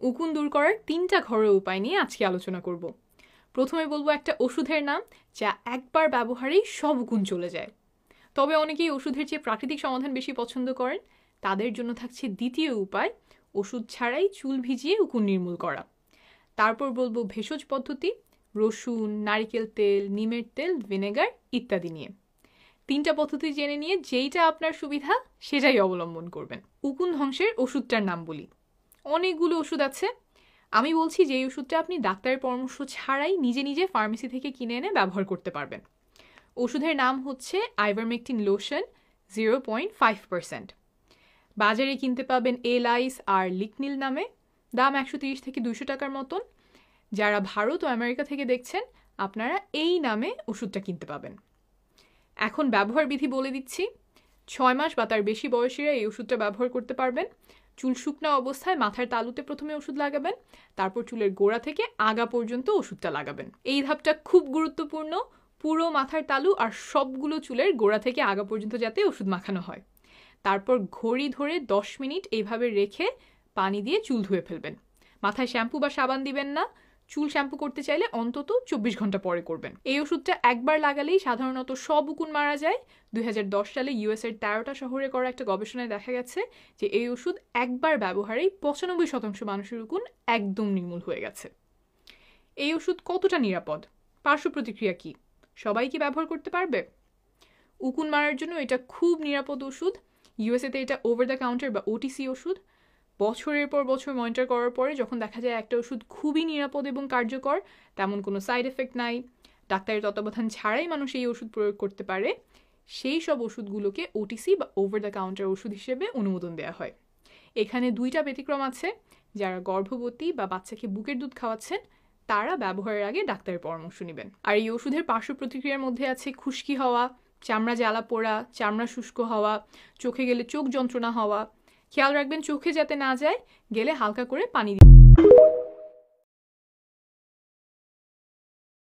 উকুন দূর করার 3টা ঘরোয়া উপায় নিয়ে আজকে আলোচনা করব। প্রথমে বলবো একটা ওষুধের নাম যা একবার ব্যবহারেই সব উকুন চলে যায়। তবে অনেকেই ওষুধের চেয়ে প্রাকৃতিক সমাধান বেশি পছন্দ করেন, তাদের জন্য থাকছে দ্বিতীয় উপায়, ওষুধ ছাড়াই চুল ভিজিয়ে উকুন নির্মূল করা। তারপর বলবো ভেষজ পদ্ধতি, রসুন, নারিকেল তেল, নিমের তেল, ভিনেগার ইত্যাদি নিয়ে। 3টা পদ্ধতি জেনে নিয়ে যেইটা আপনার সুবিধা সেটাই অবলম্বন করবেন। উকুন ধ্বংসের ওষুধটার নাম বলি। অনেকগুলো ওষুধ আছে, আমি বলছি যে এই ওষুধটা আপনি ডাক্তারের পরামর্শ ছাড়াই নিজে নিজে ফার্মেসি থেকে কিনে এনে ব্যবহার করতে পারবেন। ওষুধের নাম হচ্ছে আইভারমেকটিন লোশন 0.5%। বাজারে কিনতে পাবেন এলাইস আর লিকনিল নামে, দাম 130 থেকে 200 টাকার মতন। যারা ভারত ও আমেরিকা থেকে দেখছেন আপনারা এই নামে ওষুধটা কিনতে পাবেন। এখন ব্যবহার বিধি বলে দিচ্ছি। 6 মাস বা তার বেশি বয়সীরা এই ওষুধটা ব্যবহার করতে পারবেন। চুল শুকনো অবস্থায় মাথার তালুতে প্রথমে ওষুধ লাগাবেন, তারপর চুলের গোড়া থেকে আগা পর্যন্ত ওষুধটা লাগাবেন। এই ধাপটা খুব গুরুত্বপূর্ণ, পুরো মাথার তালু আর সবগুলো চুলের গোড়া থেকে আগা পর্যন্ত যাতে ওষুধ মাখানো হয়। তারপর ঘড়ি ধরে 10 মিনিট এইভাবে রেখে পানি দিয়ে চুল ধুয়ে ফেলবেন। মাথায় শ্যাম্পু বা সাবান দিবেন না, চুল শ্যাম্পু করতে চাইলে অন্তত 24 ঘন্টা পরে করবেন। এই ওষুধটা একবার লাগালেই সাধারণত সব উকুন মারা যায়। 2010 সালে ইউএসের 13টা শহরে করা একটা গবেষণায় দেখা গেছে যে এই ওষুধ একবার ব্যবহারেই 95% মানুষের উকুন একদম নির্মূল হয়ে গেছে। এই ওষুধ কতটা নিরাপদ, পার্শ্ব প্রতিক্রিয়া কি, সবাই কি ব্যবহার করতে পারবে? উকুন মারার জন্য এটা খুব নিরাপদ ওষুধ। ইউএসএতে এটা ওভার দ্য কাউন্টার বা ওটিসি ওষুধ। বছরের পর বছর মনিটর করার পরে যখন দেখা যায় একটা ওষুধ খুবই নিরাপদ এবং কার্যকর, তেমন কোনো সাইড এফেক্ট নাই, ডাক্তারের তত্ত্বাবধান ছাড়াই মানুষ এই ওষুধ প্রয়োগ করতে পারে, সেই সব ওষুধগুলোকে ওটিসি বা ওভার দ্য কাউন্টার ওষুধ হিসেবে অনুমোদন দেওয়া হয়। এখানে 2টা ব্যতিক্রম আছে। যারা গর্ভবতী বা বাচ্চাকে বুকের দুধ খাওয়াচ্ছেন তারা ব্যবহারের আগে ডাক্তারের পরামর্শ নেবেন। আর এই ওষুধের পার্শ্ব প্রতিক্রিয়ার মধ্যে আছে খুশকি হওয়া, চামড়া জ্বালা পোড়া, চামড়া শুষ্ক হওয়া, চোখে গেলে চোখ যন্ত্রণা হওয়া। খেয়াল রাখবেন চোখে যাতে না যায়, গেলে হালকা করে পানি